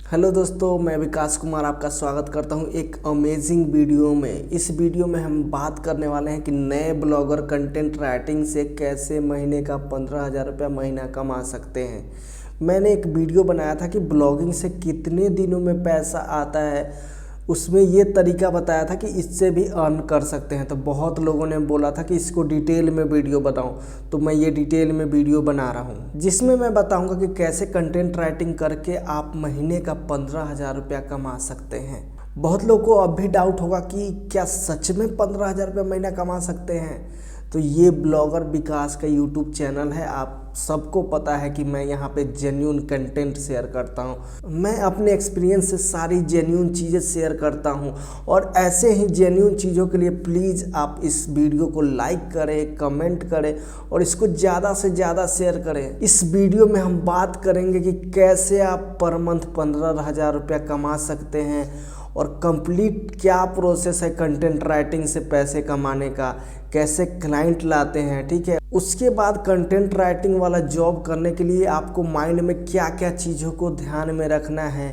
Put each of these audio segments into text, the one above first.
Hello दोस्तों, मैं विकास कुमार आपका स्वागत करता हूं एक अमेजिंग वीडियो में। इस वीडियो में हम बात करने वाले हैं कि नए ब्लॉगर कंटेंट राइटिंग से कैसे महीने का 15,000 रुपया महीना कमा सकते हैं। मैंने एक वीडियो बनाया था कि ब्लॉगिंग से कितने दिनों में पैसा आता है, उसमें ये तरीका बताया था कि इससे भी अर्न कर सकते हैं। तो बहुत लोगों ने बोला था कि इसको डिटेल में वीडियो बनाऊं, तो मैं ये डिटेल में वीडियो बना रहा हूं जिसमें मैं बताऊंगा कि कैसे कंटेंट राइटिंग करके आप महीने का 15,000 रुपया कमा सकते हैं। बहुत लोगों को अब भी डाउट होगा कि क्या सच में 15,000 रुपया महीना कमा सकते हैं। तो ये ब्लॉगर विकास का यूट्यूब चैनल है। आप सबको पता है कि मैं यहाँ पे जेन्यून कंटेंट शेयर करता हूँ। मैं अपने एक्सपीरियंस से सारी जेन्यून चीज़ें शेयर करता हूँ और ऐसे ही जेन्यून चीज़ों के लिए प्लीज़ आप इस वीडियो को लाइक करें, कमेंट करें और इसको ज़्यादा से ज़्यादा शेयर करें। इस वीडियो में हम बात करेंगे कि कैसे आप पर मंथ 15,000 रुपया कमा सकते हैं और कंप्लीट क्या प्रोसेस है कंटेंट राइटिंग से पैसे कमाने का, कैसे क्लाइंट लाते हैं, ठीक है। उसके बाद कंटेंट राइटिंग वाला जॉब करने के लिए आपको माइंड में क्या क्या चीज़ों को ध्यान में रखना है,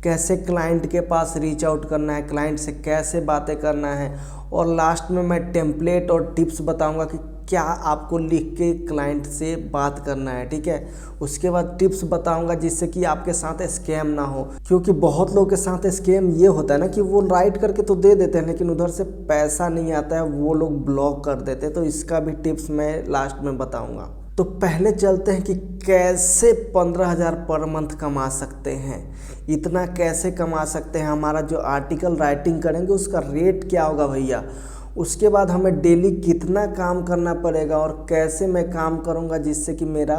कैसे क्लाइंट के पास रीच आउट करना है, क्लाइंट से कैसे बातें करना है और लास्ट में मैं टेम्पलेट और टिप्स बताऊंगा कि क्या आपको लिख के क्लाइंट से बात करना है, ठीक है। उसके बाद टिप्स बताऊंगा जिससे कि आपके साथ स्कैम ना हो, क्योंकि बहुत लोगों के साथ स्कैम ये होता है ना कि वो राइट करके तो दे देते हैं लेकिन उधर से पैसा नहीं आता है, वो लोग ब्लॉक कर देते हैं। तो इसका भी टिप्स मैं लास्ट में बताऊंगा। तो पहले चलते हैं कि कैसे 15,000 पर मंथ कमा सकते हैं। इतना कैसे कमा सकते हैं, हमारा जो आर्टिकल राइटिंग करेंगे उसका रेट क्या होगा भैया। उसके बाद हमें डेली कितना काम करना पड़ेगा और कैसे मैं काम करूंगा जिससे कि मेरा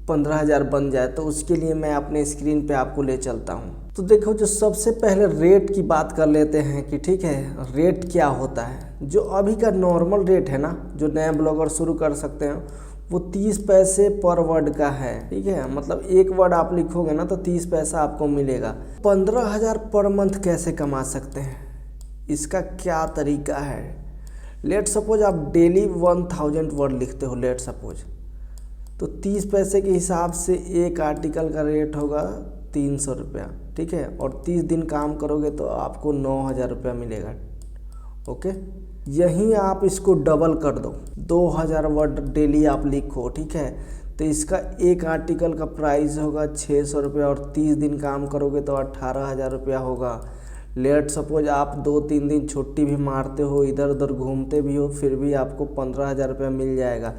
15,000 बन जाए। तो उसके लिए मैं अपने स्क्रीन पे आपको ले चलता हूं। तो देखो, जो सबसे पहले रेट की बात कर लेते हैं कि ठीक है रेट क्या होता है। जो अभी का नॉर्मल रेट है ना, जो नए ब्लॉगर शुरू कर सकते हैं, वो 30 पैसे पर वर्ड का है, ठीक है। मतलब एक वर्ड आप लिखोगे ना तो 30 पैसा आपको मिलेगा। 15,000 पर मंथ कैसे कमा सकते हैं, इसका क्या तरीका है। लेट सपोज आप डेली 1000 वर्ड लिखते हो, लेट सपोज, तो 30 पैसे के हिसाब से एक आर्टिकल का रेट होगा 300 रुपया, ठीक है। और 30 दिन काम करोगे तो आपको 9,000 रुपया मिलेगा, ओके। यहीं आप इसको डबल कर दो, 2000 वर्ड डेली आप लिखो, ठीक है। तो इसका एक आर्टिकल का प्राइस होगा 600 रुपया और 30 दिन काम करोगे तो 18,000 रुपया होगा। लेट सपोज आप 2-3 दिन छुट्टी भी मारते हो, इधर उधर घूमते भी हो, फिर भी आपको 15,000 रुपया मिल जाएगा।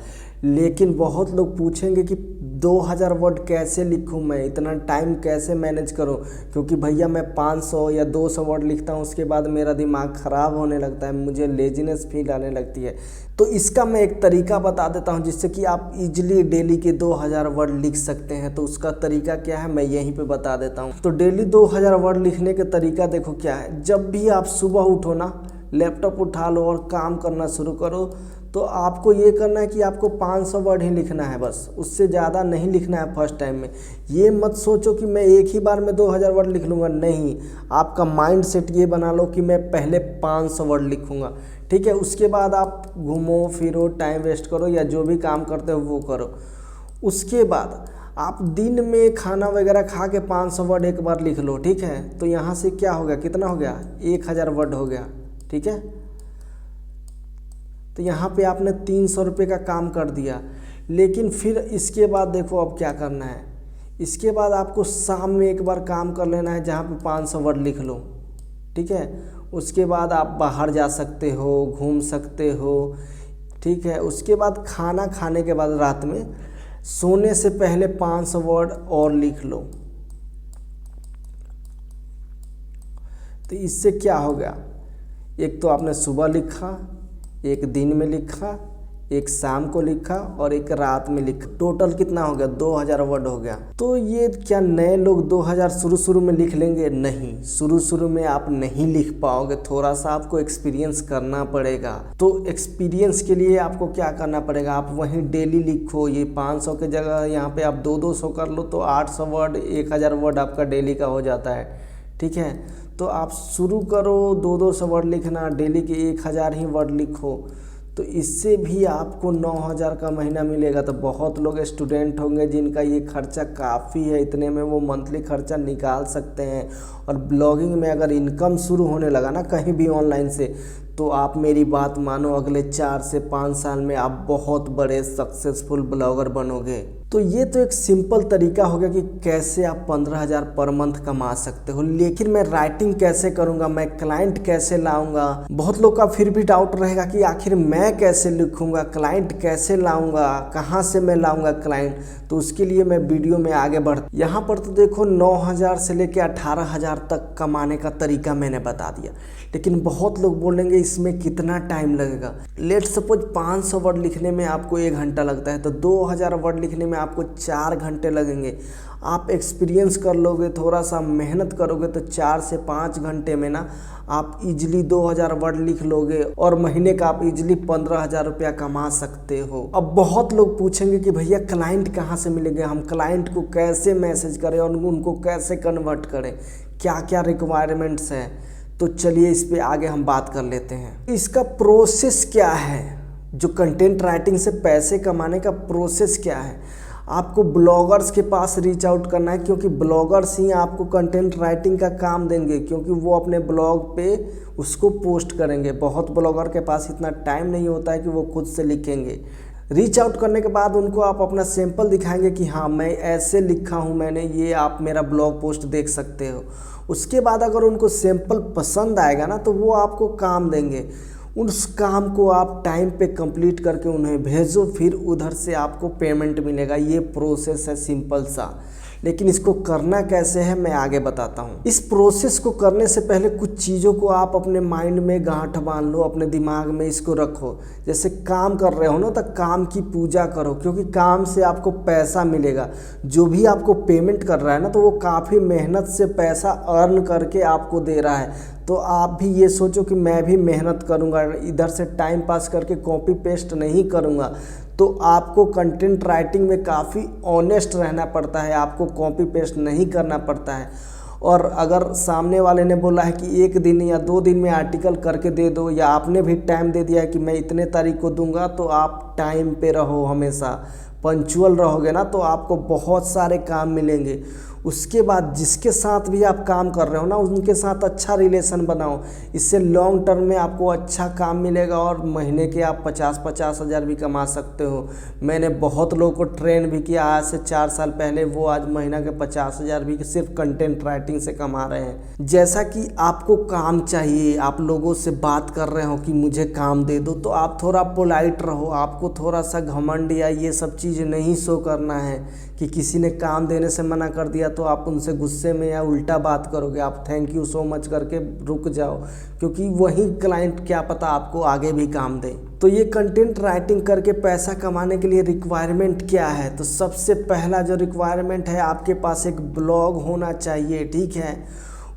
लेकिन बहुत लोग पूछेंगे कि 2000 वर्ड कैसे लिखूं, मैं इतना टाइम कैसे मैनेज करूं, क्योंकि भैया मैं 500 या 200 वर्ड लिखता हूं, उसके बाद मेरा दिमाग ख़राब होने लगता है, मुझे लेजीनेस फील आने लगती है। तो इसका मैं एक तरीका बता देता हूं जिससे कि आप इजीली डेली के 2000 वर्ड लिख सकते हैं। तो उसका तरीका क्या है मैं यहीं पे बता देता हूं। तो डेली 2000 वर्ड लिखने का तरीका देखो क्या है। जब भी आप सुबह उठो ना, लैपटॉप उठा लो और काम करना शुरू करो, तो आपको ये करना है कि आपको 500 वर्ड ही लिखना है, बस उससे ज़्यादा नहीं लिखना है फर्स्ट टाइम में। ये मत सोचो कि मैं एक ही बार में 2000 वर्ड लिख लूँगा, नहीं। आपका माइंड सेट ये बना लो कि मैं पहले 500 वर्ड लिखूँगा, ठीक है। उसके बाद आप घूमो फिरो, टाइम वेस्ट करो या जो भी काम करते हो वो करो। उसके बाद आप दिन में खाना वगैरह खा के 500 वर्ड एक बार लिख लो, ठीक है। तो यहाँ से क्या हो गया, कितना हो गया, 1000 वर्ड हो गया, ठीक है। तो यहाँ पे आपने 300 रुपये का काम कर दिया। लेकिन फिर इसके बाद देखो अब क्या करना है। इसके बाद आपको शाम में एक बार काम कर लेना है जहाँ पे 500 वर्ड लिख लो, ठीक है। उसके बाद आप बाहर जा सकते हो, घूम सकते हो, ठीक है। उसके बाद खाना खाने के बाद रात में सोने से पहले 500 वर्ड और लिख लो। तो इससे क्या हो गया, एक तो आपने सुबह लिखा, एक दिन में लिखा, एक शाम को लिखा और एक रात में लिखा। टोटल कितना हो गया, 2000 वर्ड हो गया। तो ये क्या नए लोग 2000 शुरू में लिख लेंगे, नहीं। शुरू में आप नहीं लिख पाओगे, थोड़ा सा आपको एक्सपीरियंस करना पड़ेगा। तो एक्सपीरियंस के लिए आपको क्या करना पड़ेगा, आप वहीं डेली लिखो। ये 500 के जगह यहाँ पे आप 200 कर लो तो 800 वर्ड, 1000 वर्ड आपका डेली का हो जाता है, ठीक है। तो आप शुरू करो 200 वर्ड लिखना, डेली के 1000 ही वर्ड लिखो। तो इससे भी आपको 9,000 का महीना मिलेगा। तो बहुत लोग स्टूडेंट होंगे जिनका ये खर्चा काफ़ी है, इतने में वो मंथली खर्चा निकाल सकते हैं। और ब्लॉगिंग में अगर इनकम शुरू होने लगा ना कहीं भी ऑनलाइन से, तो आप मेरी बात मानो अगले 4 से 5 साल में आप बहुत बड़े सक्सेसफुल ब्लॉगर बनोगे। तो ये तो एक सिंपल तरीका हो गया कि कैसे आप 15,000 पर मंथ कमा सकते हो। लेकिन मैं राइटिंग कैसे करूँगा, मैं क्लाइंट कैसे लाऊंगा, बहुत लोग का फिर भी डाउट रहेगा कि आखिर मैं कैसे लिखूँगा, क्लाइंट कैसे लाऊंगा, कहाँ से मैं लाऊंगा क्लाइंट। तो उसके लिए मैं वीडियो में आगे बढ़, यहाँ पर तो देखो 9,000 से लेकर 18,000 तक कमाने का तरीका मैंने बता दिया। लेकिन बहुत लोग बोलेंगे इसमें कितना टाइम लगेगा। लेट सपोज 500 वर्ड लिखने में आपको 1 घंटा लगता है, तो 2,000 वर्ड लिखने में आपको 4 घंटे लगेंगे। आप एक्सपीरियंस कर लोगे, थोड़ा सा मेहनत करोगे तो 4 से 5 घंटे में ना आप इजीली 2,000 वर्ड लिख लोगे और महीने का आप इजीली 15,000 रुपया कमा सकते हो। अब बहुत लोग पूछेंगे कि भैया क्लाइंट कहाँ से मिलेंगे, हम क्लाइंट को कैसे मैसेज करें और उनको कैसे कन्वर्ट करें, क्या क्या रिक्वायरमेंट्स हैं। तो चलिए इस पे आगे हम बात कर लेते हैं। इसका प्रोसेस क्या है, जो कंटेंट राइटिंग से पैसे कमाने का प्रोसेस क्या है। आपको ब्लॉगर्स के पास रीच आउट करना है, क्योंकि ब्लॉगर्स ही आपको कंटेंट राइटिंग का काम देंगे, क्योंकि वो अपने ब्लॉग पे उसको पोस्ट करेंगे। बहुत ब्लॉगर के पास इतना टाइम नहीं होता है कि वो खुद से लिखेंगे। रीच आउट करने के बाद उनको आप अपना सैंपल दिखाएंगे कि हाँ मैं ऐसे लिखा हूँ मैंने, ये आप मेरा ब्लॉग पोस्ट देख सकते हो। उसके बाद अगर उनको सैंपल पसंद आएगा ना, तो वो आपको काम देंगे। उस काम को आप टाइम पे कंप्लीट करके उन्हें भेजो, फिर उधर से आपको पेमेंट मिलेगा। ये प्रोसेस है सिंपल सा। लेकिन इसको करना कैसे है मैं आगे बताता हूँ। इस प्रोसेस को करने से पहले कुछ चीज़ों को आप अपने माइंड में गांठ बांध लो, अपने दिमाग में इसको रखो। जैसे काम कर रहे हो ना, तो काम की पूजा करो, क्योंकि काम से आपको पैसा मिलेगा। जो भी आपको पेमेंट कर रहा है ना, तो वो काफ़ी मेहनत से पैसा अर्न करके आपको दे रहा है। तो आप भी ये सोचो कि मैं भी मेहनत करूँगा, इधर से टाइम पास करके कॉपी पेस्ट नहीं करूँगा। तो आपको कंटेंट राइटिंग में काफ़ी ऑनेस्ट रहना पड़ता है, आपको कॉपी पेस्ट नहीं करना पड़ता है। और अगर सामने वाले ने बोला है कि 1 दिन या 2 दिन में आर्टिकल करके दे दो, या आपने भी टाइम दे दिया है कि मैं इतने तारीख को दूंगा, तो आप टाइम पे रहो, हमेशा पंचुअल रहोगे ना, तो आपको बहुत सारे काम मिलेंगे। उसके बाद जिसके साथ भी आप काम कर रहे हो ना, उनके साथ अच्छा रिलेशन बनाओ। इससे लॉन्ग टर्म में आपको अच्छा काम मिलेगा और महीने के आप 50-50 हज़ार भी कमा सकते हो। मैंने बहुत लोगों को ट्रेन भी किया आज से 4 साल पहले, वो आज महीना के 50 हज़ार भी सिर्फ कंटेंट राइटिंग से कमा रहे हैं। जैसा कि आपको काम चाहिए, आप लोगों से बात कर रहे हो कि मुझे काम दे दो, तो आप थोड़ा पोलाइट रहो। आपको थोड़ा सा घमंड या ये सब चीज़ नहीं शो करना है कि किसी ने काम देने से मना कर दिया तो आप उनसे गुस्से में या उल्टा बात करोगे। आप थैंक यू सो मच करके रुक जाओ, क्योंकि वही क्लाइंट क्या पता आपको आगे भी काम दे। तो ये कंटेंट राइटिंग करके पैसा कमाने के लिए रिक्वायरमेंट क्या है। तो सबसे पहला जो रिक्वायरमेंट है, आपके पास एक ब्लॉग होना चाहिए, ठीक है।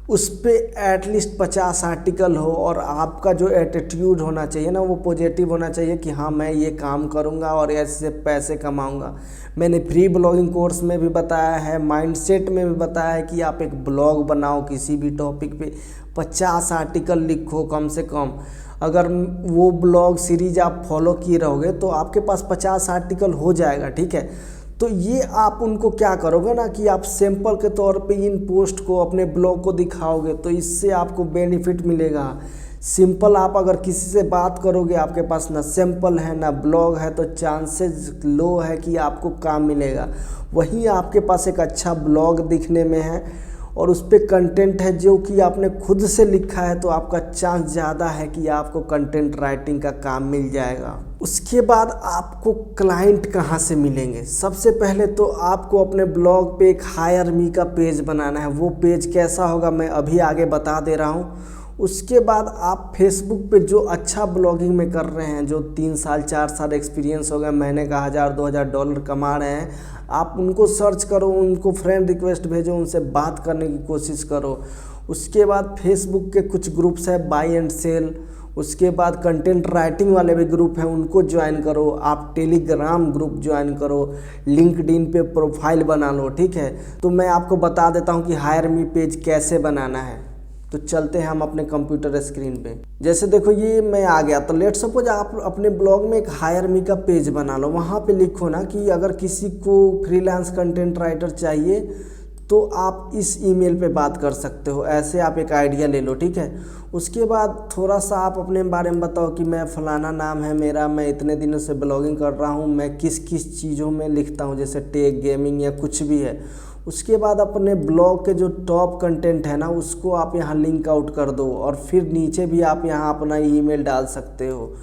उस पर एटलीस्ट 50 आर्टिकल हो और आपका जो एटीट्यूड होना चाहिए ना, वो पॉजिटिव होना चाहिए कि हाँ मैं ये काम करूँगा और ऐसे पैसे कमाऊँगा। मैंने फ्री ब्लॉगिंग कोर्स में भी बताया है, माइंडसेट में भी बताया है कि आप एक ब्लॉग बनाओ, किसी भी टॉपिक पे 50 आर्टिकल लिखो कम से कम। अगर वो ब्लॉग सीरीज आप फॉलो किए रहोगे तो आपके पास 50 आर्टिकल हो जाएगा, ठीक है। तो ये आप उनको क्या करोगे ना कि आप सैंपल के तौर पे इन पोस्ट को अपने ब्लॉग को दिखाओगे, तो इससे आपको बेनिफिट मिलेगा। सिंपल आप अगर किसी से बात करोगे, आपके पास ना सैंपल है ना ब्लॉग है, तो चांसेस लो है कि आपको काम मिलेगा। वहीं आपके पास एक अच्छा ब्लॉग दिखने में है और उस पर कंटेंट है जो कि आपने खुद से लिखा है, तो आपका चांस ज़्यादा है कि आपको कंटेंट राइटिंग का काम मिल जाएगा। उसके बाद आपको क्लाइंट कहाँ से मिलेंगे। सबसे पहले तो आपको अपने ब्लॉग पे एक हायर मी का पेज बनाना है। वो पेज कैसा होगा मैं अभी आगे बता दे रहा हूँ। उसके बाद आप फेसबुक पे जो अच्छा ब्लॉगिंग में कर रहे हैं, जो 3 साल 4 साल एक्सपीरियंस हो गया, महीने का $1000-2000 कमा रहे हैं, आप उनको सर्च करो, उनको फ्रेंड रिक्वेस्ट भेजो, उनसे बात करने की कोशिश करो। उसके बाद फेसबुक के कुछ ग्रुप्स है, बाय एंड सेल। उसके बाद कंटेंट राइटिंग वाले भी ग्रुप हैं, उनको ज्वाइन करो। आप टेलीग्राम ग्रुप ज्वाइन करो, लिंक्डइन पे प्रोफाइल बना लो, ठीक है। तो मैं आपको बता देता हूँ कि हायर मी पेज कैसे बनाना है। तो चलते हैं हम अपने कंप्यूटर स्क्रीन पे। जैसे देखो ये मैं आ गया, तो लेट सपोज आप अपने ब्लॉग में एक हायर मी का पेज बना लो। वहाँ पे लिखो ना कि अगर किसी को फ्रीलांस कंटेंट राइटर चाहिए तो आप इस ईमेल पे बात कर सकते हो। ऐसे आप एक आइडिया ले लो, ठीक है। उसके बाद थोड़ा सा आप अपने बारे में बताओ कि मैं फलाना नाम है मेरा, मैं इतने दिनों से ब्लॉगिंग कर रहा हूँ, मैं किस किस चीज़ों में लिखता हूँ, जैसे टेक, गेमिंग या कुछ भी है। उसके बाद अपने ब्लॉग के जो टॉप कंटेंट है ना उसको आप यहाँ लिंक आउट कर दो, और फिर नीचे भी आप यहाँ अपना ईमेल डाल सकते हो,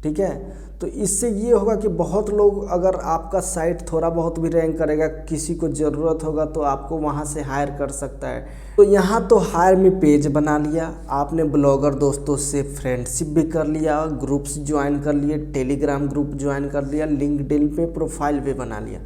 ठीक है। तो इससे ये होगा कि बहुत लोग, अगर आपका साइट थोड़ा बहुत भी रैंक करेगा, किसी को ज़रूरत होगा तो आपको वहाँ से हायर कर सकता है। तो यहाँ तो हायर मी पेज बना लिया आपने, ब्लॉगर दोस्तों से फ्रेंडशिप भी कर लिया, ग्रुप्स ज्वाइन कर लिए, टेलीग्राम ग्रुप ज्वाइन कर लिया, लिंक्डइन पे प्रोफाइल भी बना लिया।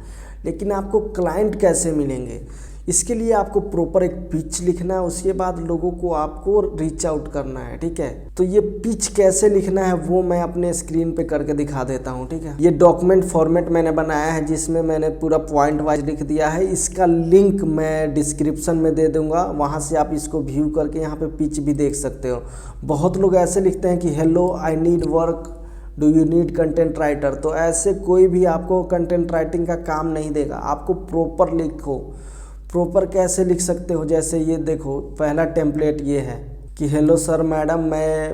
लेकिन आपको क्लाइंट कैसे मिलेंगे, इसके लिए आपको प्रॉपर एक पिच लिखना है। उसके बाद लोगों को आपको रीच आउट करना है, ठीक है। तो ये पिच कैसे लिखना है वो मैं अपने स्क्रीन पे करके दिखा देता हूँ, ठीक है। ये डॉक्यूमेंट फॉर्मेट मैंने बनाया है जिसमें मैंने पूरा पॉइंट वाइज लिख दिया है। इसका लिंक मैं डिस्क्रिप्शन में दे दूंगा, वहाँ से आप इसको व्यू करके यहाँ पे पिच भी देख सकते हो। बहुत लोग ऐसे लिखते हैं कि hello I need work, do you need content writer. तो ऐसे कोई भी आपको कंटेंट राइटिंग का काम नहीं देगा। आपको प्रॉपर लिखो। प्रॉपर कैसे लिख सकते हो, जैसे ये देखो पहला टेम्पलेट ये है कि हेलो सर मैडम,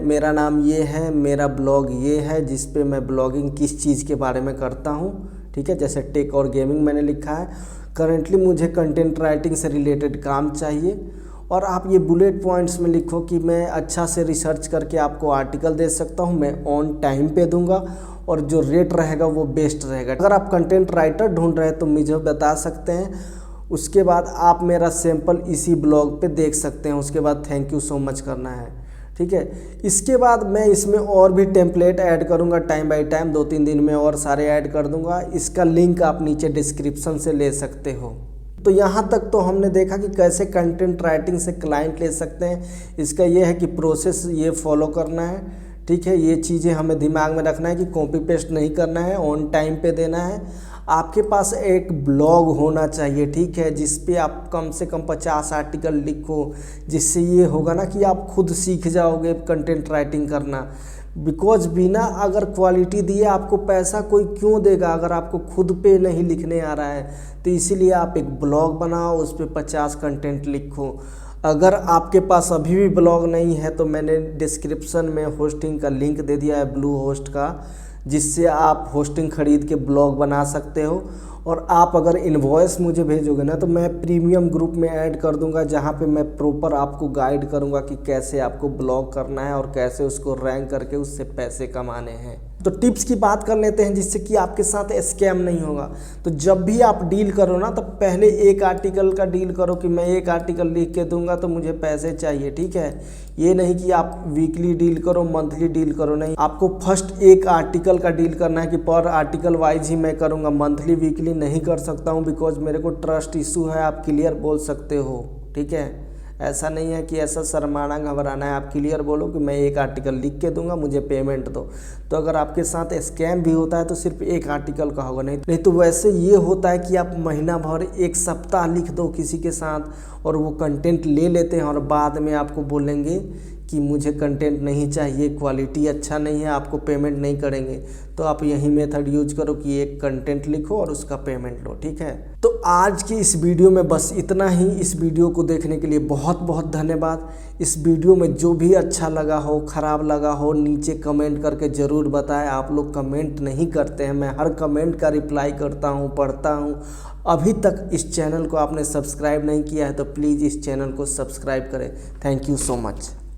मेरा नाम ये है, मेरा ब्लॉग ये है जिस पे मैं ब्लॉगिंग किस चीज़ के बारे में करता हूँ, ठीक है। जैसे टेक और गेमिंग मैंने लिखा है। करंटली मुझे कंटेंट राइटिंग से रिलेटेड काम चाहिए। और आप ये बुलेट पॉइंट्स में लिखो कि मैं अच्छा से रिसर्च करके आपको आर्टिकल दे सकता हूँ, मैं ऑन टाइम पे दूंगा और जो रेट रहेगा वो बेस्ट रहेगा। अगर आप कंटेंट राइटर ढूंढ रहे हैं तो मुझे बता सकते हैं। उसके बाद आप मेरा सैंपल इसी ब्लॉग पे देख सकते हैं। उसके बाद थैंक यू सो मच करना है, ठीक है। इसके बाद मैं इसमें और भी टेम्पलेट ऐड करूँगा टाइम बाय टाइम, 2-3 दिन में और सारे ऐड कर दूँगा। इसका लिंक आप नीचे डिस्क्रिप्शन से ले सकते हो। तो यहाँ तक तो हमने देखा कि कैसे कंटेंट राइटिंग से क्लाइंट ले सकते हैं। इसका ये है कि प्रोसेस ये फॉलो करना है, ठीक है। ये चीज़ें हमें दिमाग में रखना है कि कॉपी पेस्ट नहीं करना है, ऑन टाइम पे देना है। आपके पास एक ब्लॉग होना चाहिए, ठीक है, जिस पे आप कम से कम 50 आर्टिकल लिखो, जिससे ये होगा ना कि आप खुद सीख जाओगे कंटेंट राइटिंग करना। बिकॉज बिना अगर क्वालिटी दिए आपको पैसा कोई क्यों देगा, अगर आपको खुद पे नहीं लिखने आ रहा है। तो इसीलिए आप एक ब्लॉग बनाओ, उस पर 50 कंटेंट लिखो। अगर आपके पास अभी भी ब्लॉग नहीं है तो मैंने डिस्क्रिप्शन में होस्टिंग का लिंक दे दिया है, ब्लू होस्ट का, जिससे आप होस्टिंग ख़रीद के ब्लॉग बना सकते हो। और आप अगर इनवॉइस मुझे भेजोगे ना तो मैं प्रीमियम ग्रुप में ऐड कर दूंगा, जहाँ पे मैं प्रॉपर आपको गाइड करूंगा कि कैसे आपको ब्लॉग करना है और कैसे उसको रैंक करके उससे पैसे कमाने हैं। तो टिप्स की बात कर लेते हैं जिससे कि आपके साथ स्कैम नहीं होगा। तो जब भी आप डील करो ना तो पहले एक आर्टिकल का डील करो कि मैं एक आर्टिकल लिख के दूंगा तो मुझे पैसे चाहिए, ठीक है। ये नहीं कि आप वीकली डील करो, मंथली डील करो, नहीं। आपको फर्स्ट एक आर्टिकल का डील करना है कि पर आर्टिकल वाइज ही मैं करूँगा, मंथली वीकली नहीं कर सकता हूँ, बिकॉज मेरे को ट्रस्ट इशू है। आप क्लियर बोल सकते हो, ठीक है। ऐसा नहीं है कि ऐसा शर्माना घबराना है, आप क्लियर बोलो कि मैं एक आर्टिकल लिख के दूंगा, मुझे पेमेंट दो। तो अगर आपके साथ स्कैम भी होता है तो सिर्फ एक आर्टिकल का होगा, नहीं तो वैसे ये होता है कि आप महीना भर, एक सप्ताह लिख दो किसी के साथ और वो कंटेंट ले लेते हैं और बाद में आपको बोलेंगे कि मुझे कंटेंट नहीं चाहिए, क्वालिटी अच्छा नहीं है, आपको पेमेंट नहीं करेंगे। तो आप यही मेथड यूज करो कि एक कंटेंट लिखो और उसका पेमेंट लो, ठीक है। तो आज की इस वीडियो में बस इतना ही। इस वीडियो को देखने के लिए बहुत बहुत धन्यवाद। इस वीडियो में जो भी अच्छा लगा हो, ख़राब लगा हो, नीचे कमेंट करके ज़रूर बताएं। आप लोग कमेंट नहीं करते हैं, मैं हर कमेंट का रिप्लाई करता हूँ, पढ़ता हूँ। अभी तक इस चैनल को आपने सब्सक्राइब नहीं किया है तो प्लीज़ इस चैनल को सब्सक्राइब करें। Thank you so much.